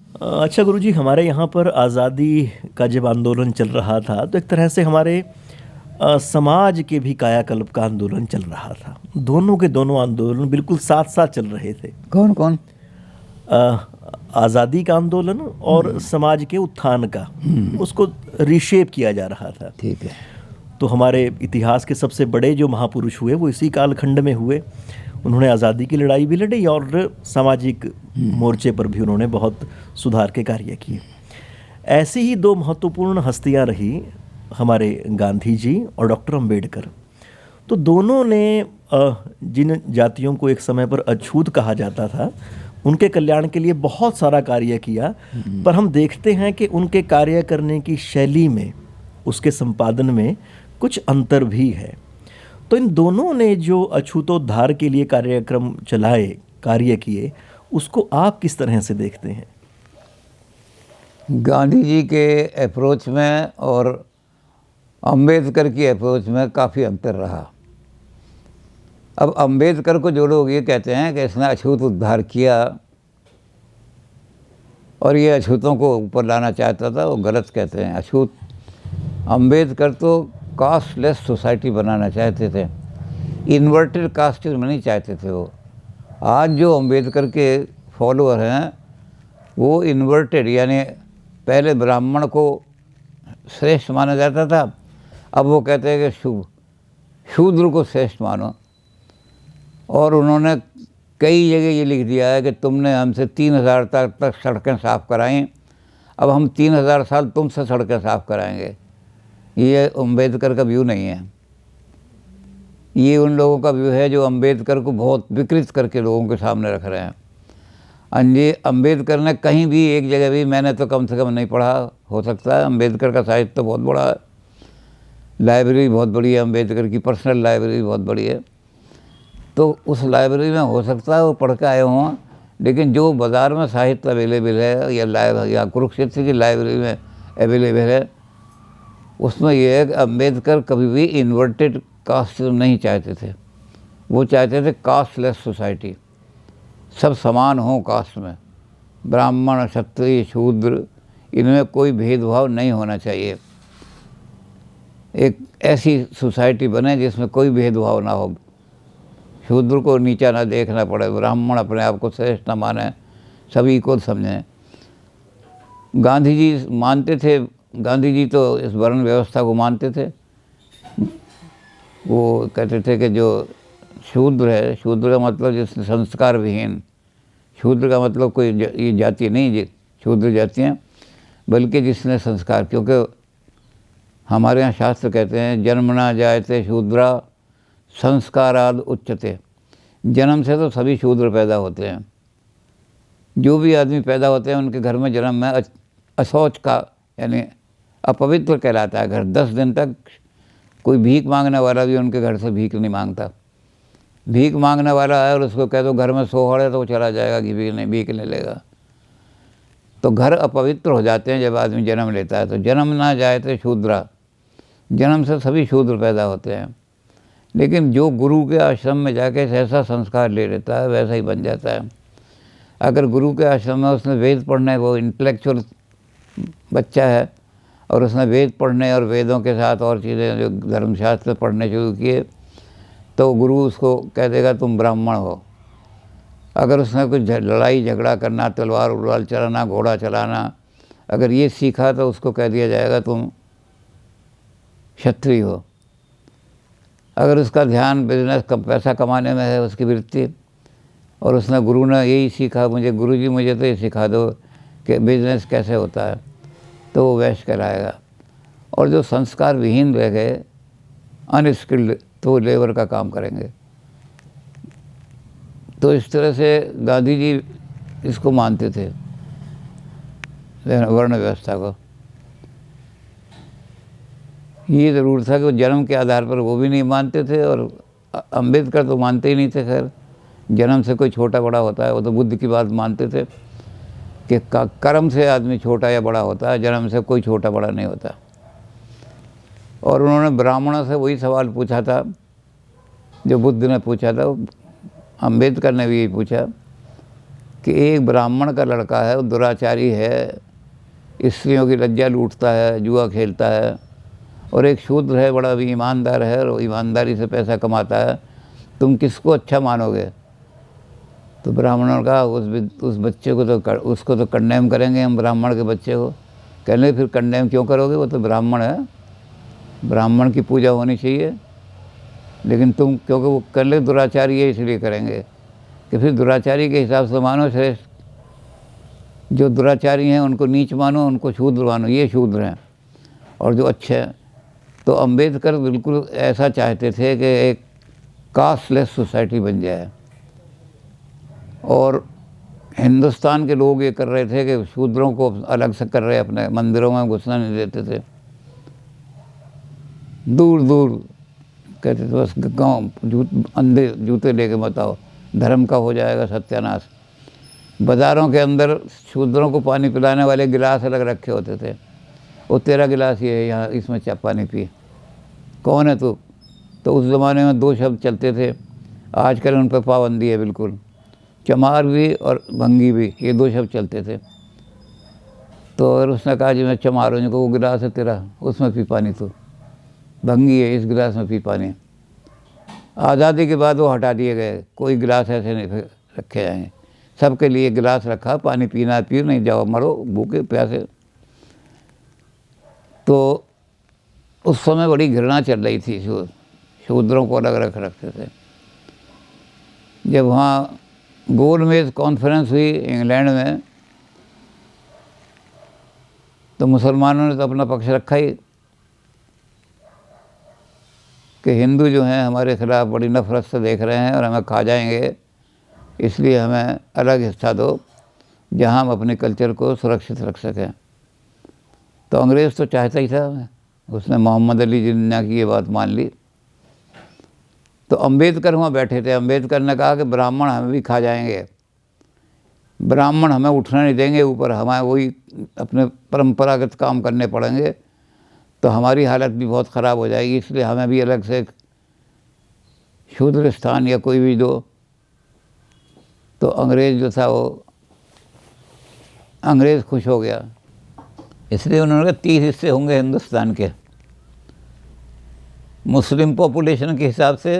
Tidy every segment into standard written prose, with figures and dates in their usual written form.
अच्छा गुरुजी, हमारे यहाँ पर आज़ादी का जब आंदोलन चल रहा था तो एक तरह से हमारे समाज के भी कायाकल्प का आंदोलन चल रहा था। दोनों के दोनों आंदोलन बिल्कुल साथ साथ चल रहे थे। कौन कौन? अ, आज़ादी का आंदोलन और समाज के उत्थान का, उसको रिशेप किया जा रहा था। ठीक है। तो हमारे इतिहास के सबसे बड़े जो महापुरुष हुए वो इसी कालखंड में हुए। उन्होंने आज़ादी की लड़ाई भी लड़ी और सामाजिक मोर्चे पर भी उन्होंने बहुत सुधार के कार्य किए। ऐसी ही दो महत्वपूर्ण हस्तियां रही हमारे गांधी जी और डॉक्टर अंबेडकर। तो दोनों ने जिन जातियों को एक समय पर अछूत कहा जाता था, उनके कल्याण के लिए बहुत सारा कार्य किया। पर हम देखते हैं कि उनके कार्य करने की शैली में, उसके संपादन में कुछ अंतर भी है। तो इन दोनों ने जो अछूतोद्धार के लिए कार्यक्रम चलाए, कार्य किए, उसको आप किस तरह से देखते हैं? गांधी जी के अप्रोच में और अंबेडकर की अप्रोच में काफ़ी अंतर रहा। अब अंबेडकर को जो लोग ये कहते हैं कि इसने अछूत उद्धार किया और ये अछूतों को ऊपर लाना चाहता था, वो गलत कहते हैं। अछूत अंबेडकर तो कास्टलेस सोसाइटी बनाना चाहते थे, इन्वर्टेड कास्ट में नहीं चाहते थे वो। आज जो अंबेडकर के फॉलोअर हैं वो इन्वर्टेड, यानी पहले ब्राह्मण को श्रेष्ठ माना जाता था, अब वो कहते हैं कि शूद्र को श्रेष्ठ मानो। और उन्होंने कई जगह ये लिख दिया है कि तुमने हमसे 3000 तक सड़कें साफ़ कराई, अब हम 3000 साल तुमसे सड़कें साफ़ कराएंगे। ये अंबेडकर का व्यू नहीं है। ये उन लोगों का व्यू है जो अंबेडकर को बहुत विकृत करके लोगों के सामने रख रहे हैं। अंबेडकर ने कहीं भी एक जगह भी, मैंने तो कम से कम नहीं पढ़ा, हो सकता है, अंबेडकर का साहित्य तो बहुत बड़ा है, लाइब्रेरी बहुत बड़ी है, अंबेडकर की पर्सनल लाइब्रेरी बहुत बड़ी है, तो उस लाइब्रेरी में हो सकता है वो पढ़ के आए हों। लेकिन जो बाज़ार में साहित्य अवेलेबल है या कुरुक्षेत्र की लाइब्रेरी में अवेलेबल है, उसमें यह है कि अंबेडकर कभी भी इन्वर्टेड कास्ट नहीं चाहते थे। वो चाहते थे कास्टलेस सोसाइटी, सब समान हों कास्ट में, ब्राह्मण, क्षत्रिय, शूद्र, इनमें कोई भेदभाव नहीं होना चाहिए। एक ऐसी सोसाइटी बने जिसमें कोई भेदभाव ना हो, शूद्र को नीचा ना देखना पड़े, ब्राह्मण अपने आप को श्रेष्ठ ना माने, सभी को समझें। गांधी जी मानते थे, गांधी जी तो इस वर्ण व्यवस्था को मानते थे। वो कहते थे कि जो शूद्र है, शूद्र का मतलब जिसने संस्कार विहीन, शूद्र का मतलब कोई ये जाति नहीं, शूद्र जातियाँ, बल्कि जिसने संस्कार, क्योंकि हमारे यहाँ शास्त्र कहते हैं जन्मना जायते शूद्रा संस्काराद उच्चते। जन्म से तो सभी शूद्र पैदा होते हैं। जो भी आदमी पैदा होते हैं उनके घर में जन्म में अशौच का, यानी अपवित्र कहलाता है घर। 10 दिन तक कोई भीख मांगने वाला भी उनके घर से भीख नहीं मांगता। भीख मांगने वाला है और उसको कह दो घर में सोहर है तो वो चला जाएगा कि भीख ले लेगा। तो घर अपवित्र हो जाते हैं जब आदमी जन्म लेता है। तो जन्म ना जाए तो शूद्रा, जन्म से सभी शूद्र पैदा होते हैं। लेकिन जो गुरु के आश्रम में जाके ऐसा संस्कार ले लेता है वैसा ही बन जाता है। अगर गुरु के आश्रम में उसने वेद पढ़ना है, वो इंटेलेक्चुअल बच्चा है और उसने वेद पढ़ने और वेदों के साथ और चीज़ें जो धर्मशास्त्र पढ़ने शुरू किए, तो गुरु उसको कह देगा तुम ब्राह्मण हो। अगर उसने कुछ लड़ाई झगड़ा करना, तलवार उलवार चलाना, घोड़ा चलाना, अगर ये सीखा तो उसको कह दिया जाएगा तुम क्षत्रिय हो। अगर उसका ध्यान बिजनेस पैसा कमाने में है, उसकी वृत्ति, और उसने गुरु ने यही सीखा, मुझे गुरुजी मुझे तो ये सिखा दो कि बिजनेस कैसे होता है, तो वो वैश्य कहलाएगा। और जो संस्कार विहीन रह गए, अनस्किल्ड, तो लेबर का काम करेंगे। तो इस तरह से गांधी जी इसको मानते थे, वर्ण व्यवस्था को। ये ज़रूर था कि वो जन्म के आधार पर वो भी नहीं मानते थे, और अंबेडकर तो मानते ही नहीं थे। खैर, जन्म से कोई छोटा बड़ा होता है, वो तो बुद्ध की बात मानते थे कि कर्म से आदमी छोटा या बड़ा होता है, जन्म से कोई छोटा बड़ा नहीं होता। और उन्होंने ब्राह्मणों से वही सवाल पूछा था जो बुद्ध ने पूछा था, अंबेडकर ने भी यही पूछा कि एक ब्राह्मण का लड़का है, वो दुराचारी है, स्त्रियों की लज्जा लूटता है, जुआ खेलता है, और एक शूद्र है, बड़ा भी ईमानदार है और ईमानदारी से पैसा कमाता है, तुम किसको अच्छा मानोगे? तो ब्राह्मणों ने कहा उस बच्चे को तो उसको तो कंडेम करेंगे हम, ब्राह्मण के बच्चे को। कहने फिर कंडेम क्यों करोगे, वो तो ब्राह्मण है, ब्राह्मण की पूजा होनी चाहिए, लेकिन तुम क्योंकि वो कर ले दुराचारी है इसलिए करेंगे। कि फिर दुराचारी के हिसाब से मानो श्रेष्ठ, जो दुराचारी हैं उनको नीच मानो, उनको शूद्र मानो, ये शूद्र हैं, और जो अच्छे हैं। तो अंबेडकर बिल्कुल ऐसा चाहते थे कि एक कास्टलेस सोसाइटी बन जाए, और हिंदुस्तान के लोग ये कर रहे थे कि शूद्रों को अलग से कर रहे, अपने मंदिरों में घुसना नहीं देते थे, दूर दूर कहते थे बस गाँव अंधे जूते लेके मत आओ, धर्म का हो जाएगा सत्यानाश। बाज़ारों के अंदर शूद्रों को पानी पिलाने वाले गिलास अलग रखे होते थे, वो तेरा गिलास ये है, यहाँ इसमें चाप पानी पिए, कौन है तू? तो उस ज़माने में 2 शब्द चलते थे, आजकल उन पर पाबंदी है बिल्कुल, चमार भी और भंगी भी, ये 2 शब्द चलते थे। तो अगर उसने कहा जी मैं चमार हूँ, वो गिलास है तेरा, उसमें पी पानी, तो भंगी है, इस गिलास में पी पानी। आज़ादी के बाद वो हटा दिए गए, कोई गिलास ऐसे नहीं रखे जाएंगे, सबके लिए गिलास रखा, पानी पीना पियो, नहीं जाओ मरो भूखे प्यासे। तो उस समय बड़ी घृणा चल रही थी, शूद्रों को अलग रखते थे। जब वहाँ गोलमेज कॉन्फ्रेंस हुई इंग्लैंड में, तो मुसलमानों ने तो अपना पक्ष रखा ही कि हिंदू जो हैं हमारे खिलाफ बड़ी नफरत से देख रहे हैं और हमें खा जाएंगे, इसलिए हमें अलग हिस्सा दो जहां हम अपने कल्चर को सुरक्षित रख सकें। तो अंग्रेज़ तो चाहता ही था, उसने मोहम्मद अली जिन्ना की ये बात मान ली। तो अंबेडकर वहाँ बैठे थे, अंबेडकर ने कहा कि ब्राह्मण हमें भी खा जाएंगे, ब्राह्मण हमें उठना नहीं देंगे ऊपर, हमें वही अपने परंपरागत काम करने पड़ेंगे, तो हमारी हालत भी बहुत ख़राब हो जाएगी, इसलिए हमें भी अलग से शूद्र स्थान या कोई भी दो। तो अंग्रेज़ जो था वो अंग्रेज़ खुश हो गया, इसलिए उन्होंने कहा 30 हिस्से होंगे हिंदुस्तान के। मुस्लिम पॉपुलेशन के हिसाब से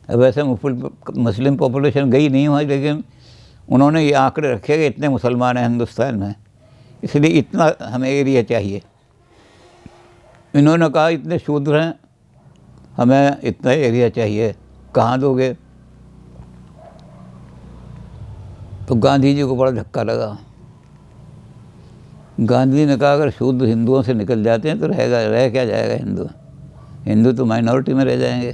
वैसे मुस्लिम पॉपुलेशन गई नहीं हुई, लेकिन उन्होंने ये आंकड़े रखे कि इतने मुसलमान हैं हिंदुस्तान में, इसलिए इतना हमें एरिया चाहिए। इन्होंने कहा इतने शूद्र हैं, हमें इतना एरिया चाहिए, कहाँ दोगे? तो गांधी जी को बड़ा धक्का लगा। गांधी ने कहा अगर शूद्र हिंदुओं से निकल जाते हैं तो रह क्या जाएगा हिंदू? हिंदू तो माइनॉरिटी में रह जाएंगे।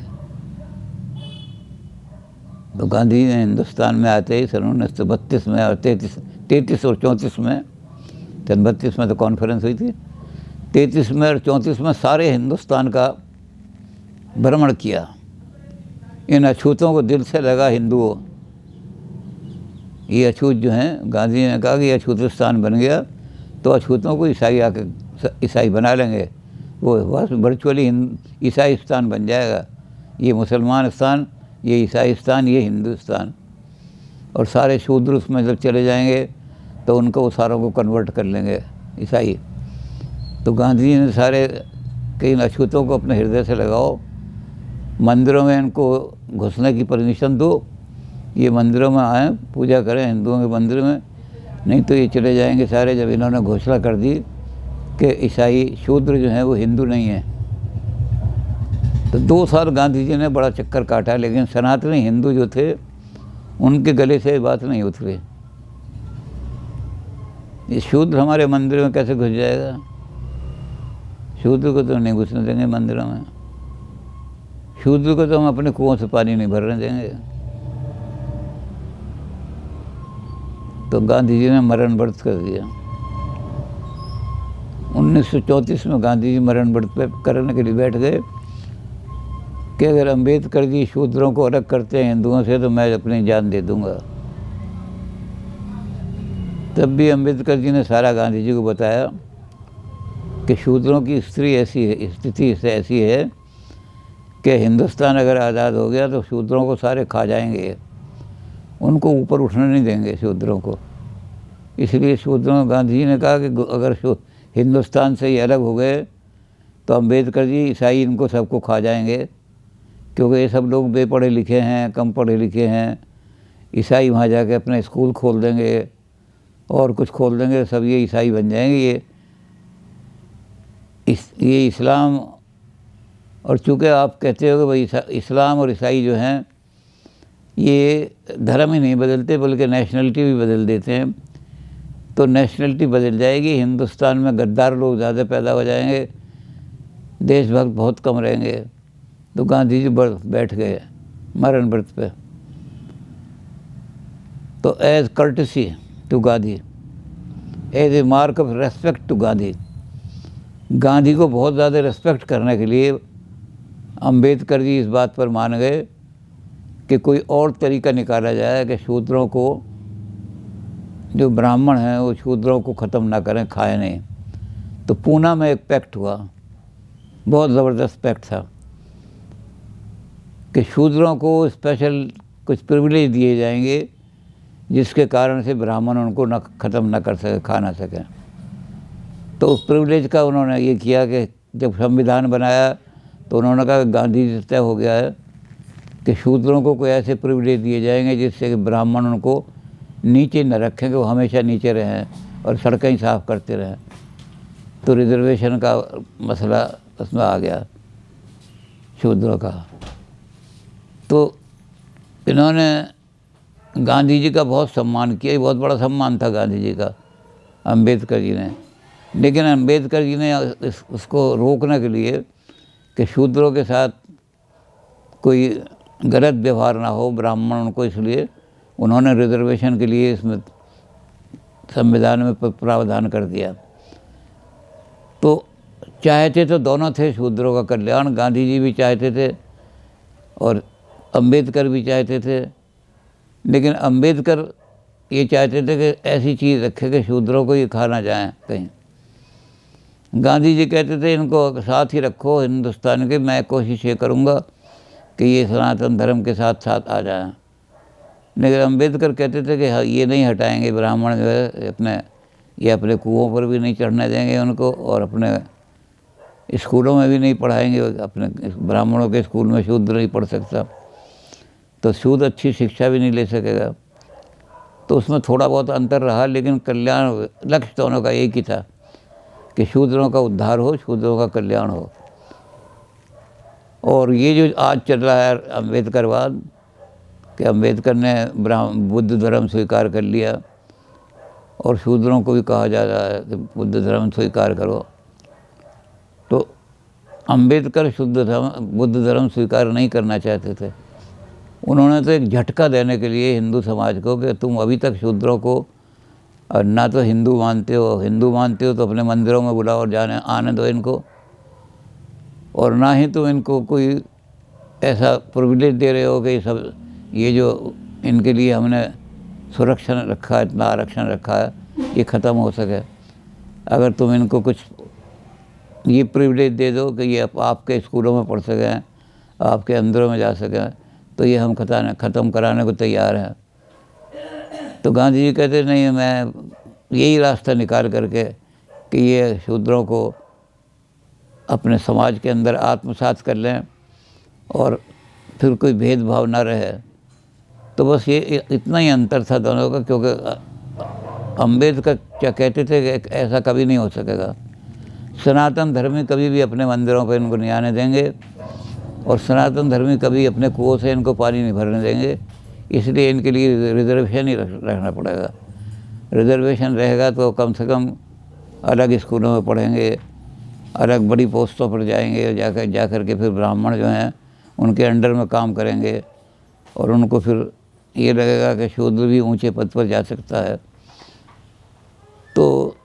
तो गांधी ने हिंदुस्तान में आते ही सन 1932 में और 33 और 34 में, 32 में तो कॉन्फ्रेंस हुई थी, 33 में और 34 में सारे हिंदुस्तान का भ्रमण किया। इन अछूतों को दिल से लगा हिंदुओं, ये अछूत जो हैं, गांधी ने कहा कि ये अछूतिस्तान बन गया तो अछूतों को ईसाई आके ईसाई बना लेंगे, वो बस वर्चुअली ईसाईस्तान बन जाएगा, ये मुसलमान स्थान, ये ईसाईस्तान, ये हिंदुस्तान, और सारे शूद्र उसमें जब चले जाएंगे तो उनको वो सारों को कन्वर्ट कर लेंगे ईसाई। तो गांधी जी ने सारे कई अछूतों को अपने हृदय से लगाओ, मंदिरों में इनको घुसने की परमिशन दो, ये मंदिरों में आएँ, पूजा करें हिंदुओं के मंदिर में, नहीं तो ये चले जाएंगे सारे। जब इन्होंने घोषणा कर दी कि ईसाई शूद्र जो हैं वो हिंदू नहीं हैं, तो 2 साल गांधी जी ने बड़ा चक्कर काटा, लेकिन सनातनी हिंदू जो थे उनके गले से बात नहीं उतरी। ये शूद्र हमारे मंदिर में कैसे घुस जाएगा? शूद्र को तो नहीं घुसने देंगे मंदिरों में, शूद्र को तो हम अपने कुओं से पानी नहीं भरने देंगे। तो गांधी जी ने मरण व्रत कर दिया। 1934 में गांधी जी मरण व्रत करने के लिए बैठ गए कि अगर अम्बेडकर जी शूद्रों को अलग करते हैं हिंदुओं से तो मैं अपनी जान दे दूंगा। तब भी अम्बेडकर जी ने सारा गांधी जी को बताया कि शूद्रों की स्थिति ऐसी है कि हिंदुस्तान अगर आज़ाद हो गया तो शूद्रों को सारे खा जाएंगे, उनको ऊपर उठने नहीं देंगे शूद्रों को। इसलिए शूद्रों को गांधी जी ने कहा कि अगर हिंदुस्तान से ही अलग हो गए तो अम्बेडकर जी ईसाई इनको सबको खा जाएंगे, क्योंकि ये सब लोग बेपढ़े लिखे हैं, कम पढ़े लिखे हैं। ईसाई वहाँ जाके अपना स्कूल खोल देंगे और कुछ खोल देंगे, सब ये ईसाई बन जाएंगे। ये इस्लाम, और चूँकि आप कहते हो कि भाई इस्लाम और ईसाई जो हैं ये धर्म ही नहीं बदलते बल्कि नेशनलिटी भी बदल देते हैं, तो नेशनलिटी बदल जाएगी, हिंदुस्तान में गद्दार लोग ज़्यादा पैदा हो जाएंगे, देशभक्त बहुत कम रहेंगे। तो गांधी जी बैठ गए मरण व्रत पे। तो as courtesy to Gandhi, as a mark of respect to Gandhi, Gandhi को बहुत ज़्यादा रेस्पेक्ट करने के लिए अंबेडकर जी इस बात पर मान गए कि कोई और तरीका निकाला जाए कि शूद्रों को, जो ब्राह्मण हैं वो शूद्रों को ख़त्म ना करें, खाए नहीं। तो पूना में एक पैक्ट हुआ, बहुत ज़बरदस्त पैक्ट था कि शूद्रों को स्पेशल कुछ प्रिविलेज दिए जाएंगे जिसके कारण से ब्राह्मण उनको न ख़त्म ना कर सके, खा ना सकें। तो उस प्रिविलेज का उन्होंने ये किया कि जब संविधान बनाया तो उन्होंने कहा कि गांधी जी तय हो गया है कि शूद्रों को कोई ऐसे प्रिविलेज दिए जाएंगे जिससे कि ब्राह्मण उनको नीचे न रखें, कि वो हमेशा नीचे रहें और सड़कें ही साफ़ करते रहें। तो रिजर्वेशन का मसला उसमें आ गया शूद्रों का। तो इन्होंने गांधी जी का बहुत सम्मान किया, ये बहुत बड़ा सम्मान था गांधी जी का अंबेडकर जी ने। लेकिन अंबेडकर जी ने उसको रोकने के लिए कि शूद्रों के साथ कोई गलत व्यवहार ना हो ब्राह्मण उनको, इसलिए उन्होंने रिजर्वेशन के लिए इसमें संविधान में प्रावधान कर दिया। तो चाहते तो दोनों थे शूद्रों का कल्याण, गांधी जी भी चाहते थे और अंबेडकर भी चाहते थे। लेकिन अंबेडकर ये चाहते थे कि ऐसी चीज़ रखे कि शूद्रों को ये खा ना जाए कहीं। गांधी जी कहते थे इनको साथ ही रखो हिंदुस्तान के, मैं कोशिश ये करूँगा कि ये सनातन धर्म के साथ साथ आ जाएं। लेकिन अंबेडकर कहते थे कि ये नहीं हटाएंगे, ब्राह्मण जो है अपने कुओं पर भी नहीं चढ़ने देंगे उनको, और अपने स्कूलों में भी नहीं पढ़ाएंगे। अपने ब्राह्मणों के स्कूल में शूद्र नहीं पढ़ सकता, तो शूद्र अच्छी शिक्षा भी नहीं ले सकेगा। तो उसमें थोड़ा बहुत अंतर रहा, लेकिन कल्याण लक्ष्य दोनों का एक ही था कि शूद्रों का उद्धार हो, शूद्रों का कल्याण हो। और ये जो आज चल रहा है अम्बेडकरवाद, कि अम्बेडकर ने बुद्ध धर्म स्वीकार कर लिया और शूद्रों को भी कहा जा रहा है कि बुद्ध धर्म स्वीकार करो। तो अम्बेडकर बुद्ध धर्म स्वीकार नहीं करना चाहते थे। उन्होंने तो एक झटका देने के लिए हिंदू समाज को कि तुम अभी तक शूद्रों को ना तो हिंदू मानते हो तो अपने मंदिरों में बुलाओ और आने दो इनको, और ना ही तुम इनको कोई ऐसा प्रिविलेज दे रहे हो कि सब ये जो इनके लिए हमने सुरक्षा रखा है, इतना आरक्षण रखा है, ये ख़त्म हो सके। अगर तुम इनको कुछ ये प्रिविलेज दे दो कि ये आपके स्कूलों में पढ़ सकें, आपके अंदरों में जा सकें, तो ये हम ख़त्म कराने को तैयार हैं। तो गांधी जी कहते नहीं, मैं यही रास्ता निकाल करके कि ये शूद्रों को अपने समाज के अंदर आत्मसात कर लें और फिर कोई भेदभाव ना रहे। तो बस ये इतना ही अंतर था दोनों का, क्योंकि अम्बेडकर क्या कहते थे कि ऐसा कभी नहीं हो सकेगा, सनातन धर्मी कभी भी अपने मंदिरों पर इनको नहीं आने देंगे और सनातन धर्मी कभी अपने कुओं से इनको पानी नहीं भरने देंगे, इसलिए इनके लिए रिजर्वेशन ही रखना पड़ेगा। रिजर्वेशन रहेगा तो कम से कम अलग स्कूलों में पढ़ेंगे, अलग बड़ी पोस्टों पर जाएंगे, जा कर के फिर ब्राह्मण जो हैं उनके अंडर में काम करेंगे और उनको फिर ये लगेगा कि शूद्र भी ऊंचे पद पर जा सकता है। तो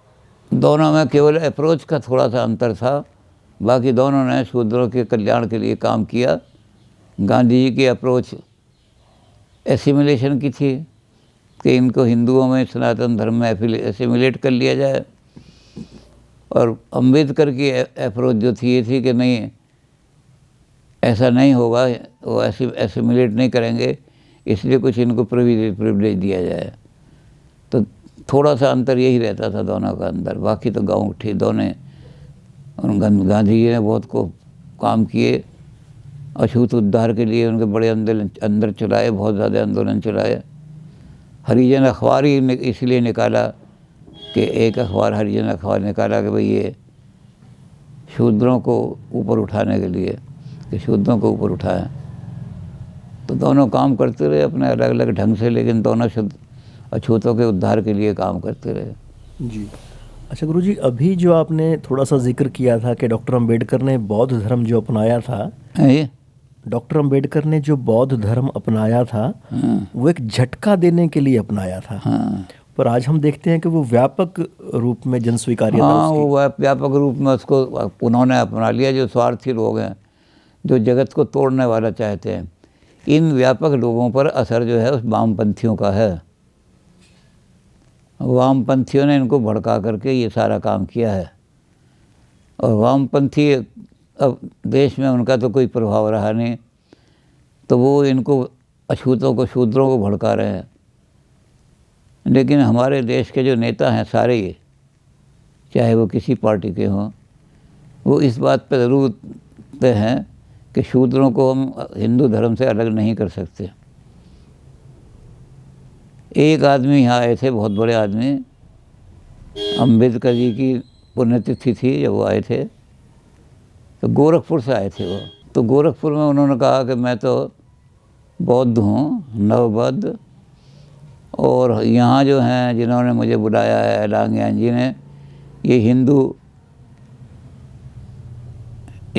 दोनों में केवल अप्रोच का थोड़ा सा अंतर था, बाकी दोनों ने शूद्रों के कल्याण के लिए काम किया। गांधी जी की अप्रोच एसिमिलेशन की थी कि इनको हिंदुओं में सनातन धर्म में एसिमिलेट कर लिया जाए, और अम्बेडकर की अप्रोच जो थी ये थी कि नहीं, ऐसा नहीं होगा, वो एसिमिलेट नहीं करेंगे, इसलिए कुछ इनको प्रिविलेज दिया जाए। तो थोड़ा सा अंतर यही रहता था दोनों का अंदर, बाकी तो गाँव ठीक दोनों। और गांधी जी ने बहुत को काम किए, अछूत उद्धार के लिए उनके बड़े अंदर चलाए, बहुत ज़्यादा आंदोलन चलाए। हरिजन अखबार ही इसलिए निकाला कि एक अखबार हरिजन अखबार निकाला कि भाई ये शूद्रों को ऊपर उठाने के लिए, कि शूद्रों को ऊपर उठाएं। तो दोनों काम करते रहे अपने अलग अलग ढंग से, लेकिन दोनों अछूतों के उद्धार के लिए काम करते रहे। जी। अच्छा गुरुजी, अभी जो आपने थोड़ा सा जिक्र किया था कि डॉक्टर अंबेडकर ने बौद्ध धर्म जो अपनाया था, ये डॉक्टर अंबेडकर ने जो बौद्ध धर्म अपनाया था वो एक झटका देने के लिए अपनाया था। हाँ पर आज हम देखते हैं कि वो व्यापक रूप में जन स्वीकार्यता हाँ, उसकी। वो व्यापक रूप में उसको उन्होंने अपना लिया। जो स्वार्थी लोग हैं, जो जगत को तोड़ने वाला चाहते हैं, इन व्यापक लोगों पर असर जो है उस वामपंथियों का है। वामपंथियों ने इनको भड़का करके ये सारा काम किया है। और वामपंथी अब देश में उनका तो कोई प्रभाव रहा नहीं, तो वो इनको अछूतों को, शूद्रों को भड़का रहे हैं। लेकिन हमारे देश के जो नेता हैं सारे ही, चाहे वो किसी पार्टी के हों, वो इस बात पर ज़रूर तय हैं कि शूद्रों को हम हिंदू धर्म से अलग नहीं कर सकते। एक आदमी यहाँ आए थे, बहुत बड़े आदमी, अम्बेडकर जी की पुण्यतिथि थी जब वो आए थे, तो गोरखपुर से आए थे वो। तो गोरखपुर में उन्होंने कहा कि मैं तो बौद्ध हूँ, नवबौद्ध, और यहाँ जो हैं जिन्होंने मुझे बुलाया है लांगयान जी ने, ये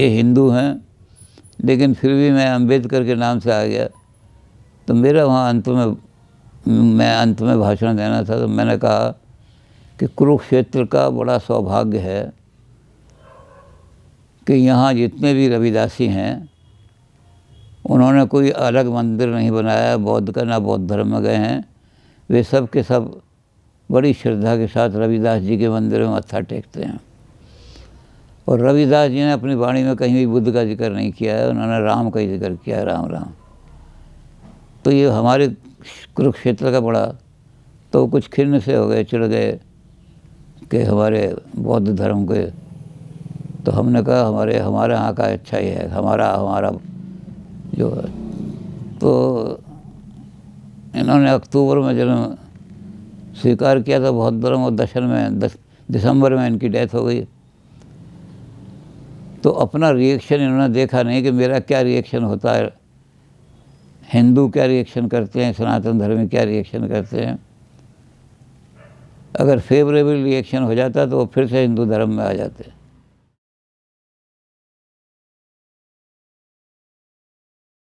हिंदू हैं, लेकिन फिर भी मैं अम्बेडकर के नाम से आ गया। तो मेरा वहाँ अंत में भाषण देना था। तो मैंने कहा कि कुरुक्षेत्र का बड़ा सौभाग्य है कि यहाँ जितने भी रविदासी हैं, उन्होंने कोई अलग मंदिर नहीं बनाया बौद्ध का, ना बौद्ध धर्म में गए हैं। वे सब के सब बड़ी श्रद्धा के साथ रविदास जी के मंदिर में मत्था टेकते हैं। और रविदास जी ने अपनी वाणी में कहीं भी बुद्ध का जिक्र नहीं किया है, उन्होंने राम का ही जिक्र किया है, राम राम। तो ये हमारे कुरुक्षेत्र का बड़ा, तो कुछ खिन्न से हो गए, चिढ़ गए कि हमारे बौद्ध धर्म के। तो हमने कहा हमारे यहाँ का अच्छा ही है, हमारा जो है। तो इन्होंने अक्टूबर में जन्म स्वीकार किया था बौद्ध धर्म, और दिसंबर में इनकी डेथ हो गई। तो अपना रिएक्शन इन्होंने देखा नहीं कि मेरा क्या रिएक्शन होता है, हिंदू क्या रिएक्शन करते हैं, सनातन धर्मी क्या रिएक्शन करते हैं। अगर फेवरेबल रिएक्शन हो जाता तो वो फिर से हिंदू धर्म में आ जाते।